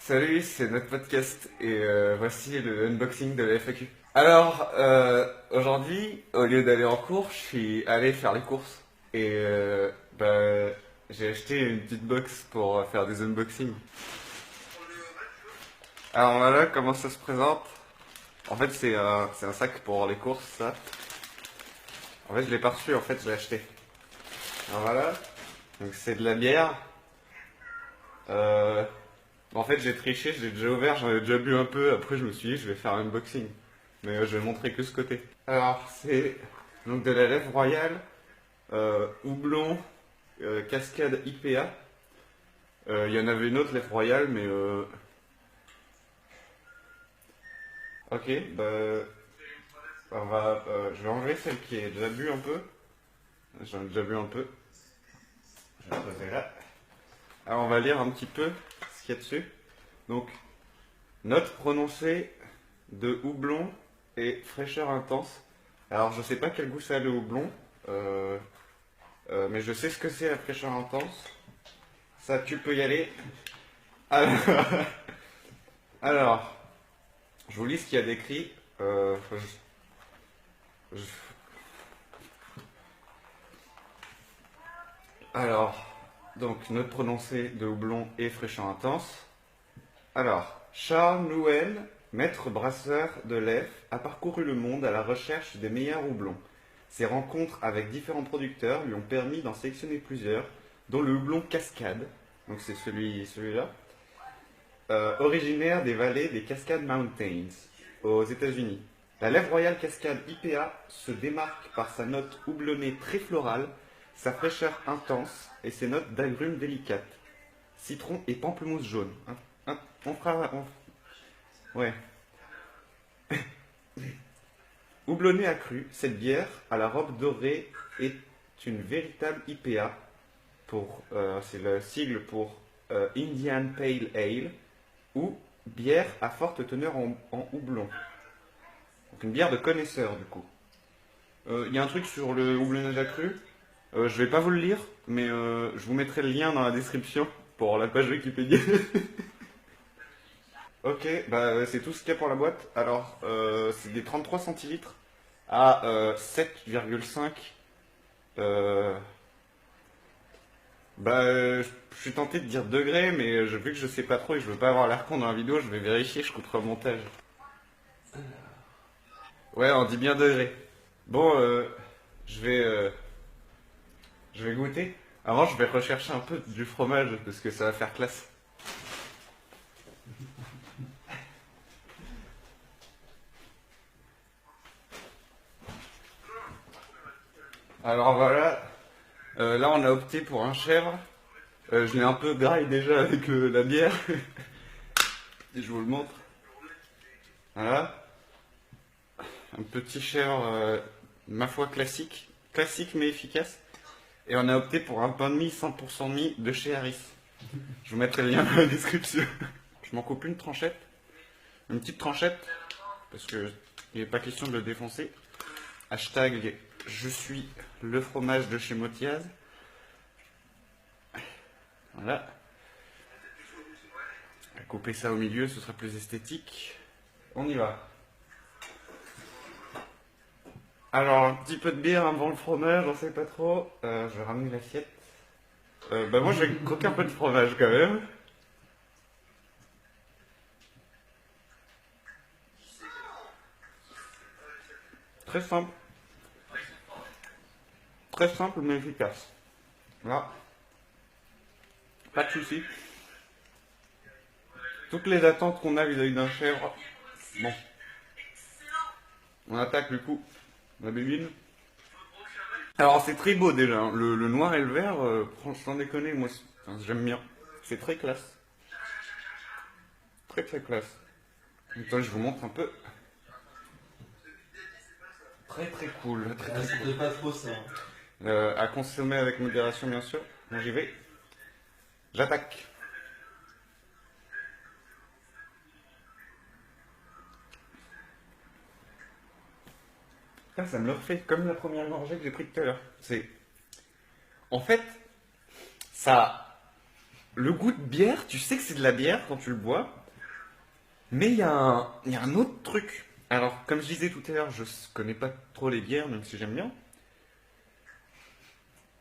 Salut, c'est notre podcast et voici le unboxing de la FAQ. Alors, aujourd'hui, au lieu d'aller en cours, je suis allé faire les courses et j'ai acheté une petite box pour faire des unboxings. Alors voilà comment ça se présente. En fait, c'est un sac pour les courses, ça. En fait, je l'ai pas reçu, en fait, je l'ai acheté. Alors voilà, donc c'est de la bière. Euh, En fait, j'ai triché, je l'ai déjà ouvert, j'en ai déjà bu un peu. Après, je me suis dit, je vais faire un unboxing. Mais je vais montrer que ce côté. Alors, c'est donc de la lèvre royale, houblon, cascade IPA. Il y en avait une autre, lèvre royale, mais ok, je vais enlever celle qui est déjà bu un peu. J'en ai déjà bu un peu. Je vais la poser là. Alors, on va lire un petit peu ce qu'il y a dessus. Donc, note prononcée de houblon et fraîcheur intense. Alors je sais pas quel goût ça a le houblon, euh, mais je sais ce que c'est la fraîcheur intense. Ça, tu peux y aller. Alors, alors, je vous lis ce qu'il y a d'écrit. Je- alors, donc note prononcée de houblon et fraîcheur intense. Alors, Charles Nouel, maître brasseur de l'EF, a parcouru le monde à la recherche des meilleurs houblons. Ses rencontres avec différents producteurs lui ont permis d'en sélectionner plusieurs, dont le houblon Cascade, donc c'est celui-là, originaire des vallées des Cascade Mountains, aux États-Unis. La lèvre royale Cascade IPA se démarque par sa note houblonnée très florale, sa fraîcheur intense et ses notes d'agrumes délicates, citron et pamplemousse jaune. On fera. Ouais. Houblonnée accrue, cette bière à la robe dorée est une véritable IPA c'est le sigle pour Indian Pale Ale ou bière à forte teneur en houblon. Donc une bière de connaisseur du coup. Il y a un truc sur le houblonnage accru. Je vais pas vous le lire, mais je vous mettrai le lien dans la description pour la page Wikipédia. Ok, c'est tout ce qu'il y a pour la boîte. Alors, c'est des 33 centilitres à 7,5. Euh, je suis tenté de dire degrés, mais vu que je sais pas trop et que je veux pas avoir l'air con dans la vidéo, je vais vérifier, je couperai au montage. Ouais, on dit bien degrés. Bon, je vais, euh, je vais goûter. Avant, je vais rechercher un peu du fromage parce que ça va faire classe. Alors voilà, là on a opté pour un chèvre. Je l'ai un peu graille déjà avec la bière. Et je vous le montre. Voilà. Un petit chèvre, ma foi classique. Classique mais efficace. Et on a opté pour un pain de mie 100% mie de chez Harris. Je vous mettrai le lien dans la description. Je m'en coupe une tranchette. Une petite tranchette. Parce que il n'est pas question de le défoncer. Hashtag je suis le fromage de chez Motiaz. Voilà. On va couper ça au milieu, ce sera plus esthétique. On y va. Alors, un petit peu de bière avant le fromage, on sait pas trop. Je vais ramener l'assiette. Moi, je vais croquer un peu de fromage quand même. Très simple. Très simple mais efficace. Là, pas de soucis. Toutes les attentes qu'on a vis-à-vis d'un chèvre. Bon, on attaque du coup la bébine. Alors, c'est très beau déjà, hein. Le noir et le vert, sans déconner, moi, j'aime bien. C'est très classe. Très très classe. Attends, je vous montre un peu. Très très cool. Très, très cool. C'était pas trop ça. À consommer avec modération, bien sûr. Bon, j'y vais. J'attaque. Putain, ça me le refait comme la première gorgée que j'ai pris tout à l'heure. En fait, ça. Le goût de bière, tu sais que c'est de la bière quand tu le bois, mais il y a un autre truc. Alors, comme je disais tout à l'heure, je connais pas trop les bières, même si j'aime bien.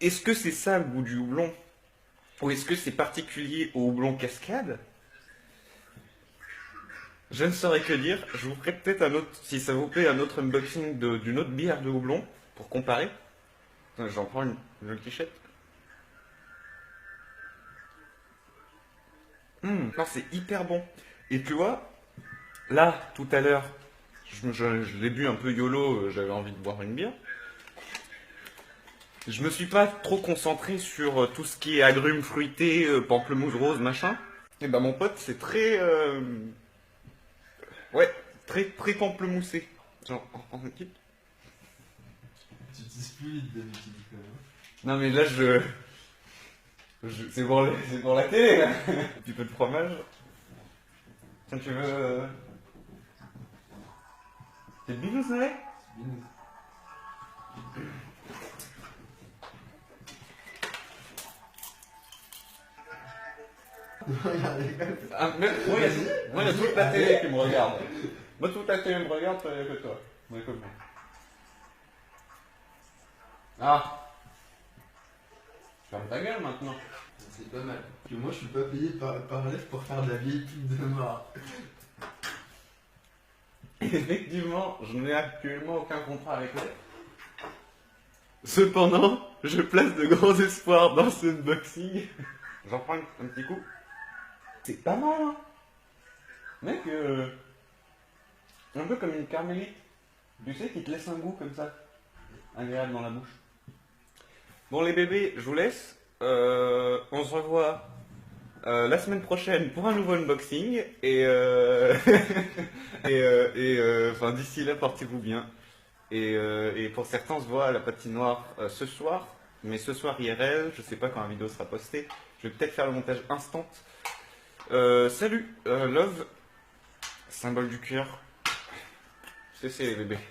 Est-ce que c'est ça le goût du houblon? Ou est-ce que c'est particulier au houblon cascade? Je ne saurais que dire. Je vous ferai peut-être un autre, si ça vous plaît, un autre unboxing d'une autre bière de houblon pour comparer. Attends, j'en prends une clichette. Non, c'est hyper bon. Et tu vois, là, tout à l'heure, je l'ai bu un peu YOLO, j'avais envie de boire une bière. Je me suis pas trop concentré sur tout ce qui est agrumes fruités, pamplemousse rose, machin. Et bah mon pote, c'est très... ouais, très pamplemoussé. Genre, en équipe. Tu utilises plus vite d'habitude quand même. Non mais là, c'est c'est pour la télé, là. Un petit peu de fromage. Tiens, tu veux... C'est binous, ouais. Binous. Ah, même, moi, il y a toute la télé qui me regarde. Moi, toute la télé me regarde, pas que toi. Moi, comme moi. Ah, ferme ta gueule maintenant. C'est pas mal. Que moi je suis pas payé par Lèvres pour faire de la vieille pub de mort. Effectivement, je n'ai actuellement aucun contrat avec eux. Cependant, je place de grands espoirs dans ce unboxing. J'en prends un petit coup. C'est pas mal, hein. Mec, un peu comme une carmélite. Tu sais, qui te laisse un goût comme ça. Agréable dans la bouche. Bon, les bébés, je vous laisse. On se revoit la semaine prochaine pour un nouveau unboxing. Et, enfin, d'ici là, portez-vous bien. Et pour certains, on se voit à la patinoire ce soir. Mais ce soir IRL, je sais pas quand la vidéo sera postée. Je vais peut-être faire le montage instant. Salut, love, symbole du cœur. C'est les bébés.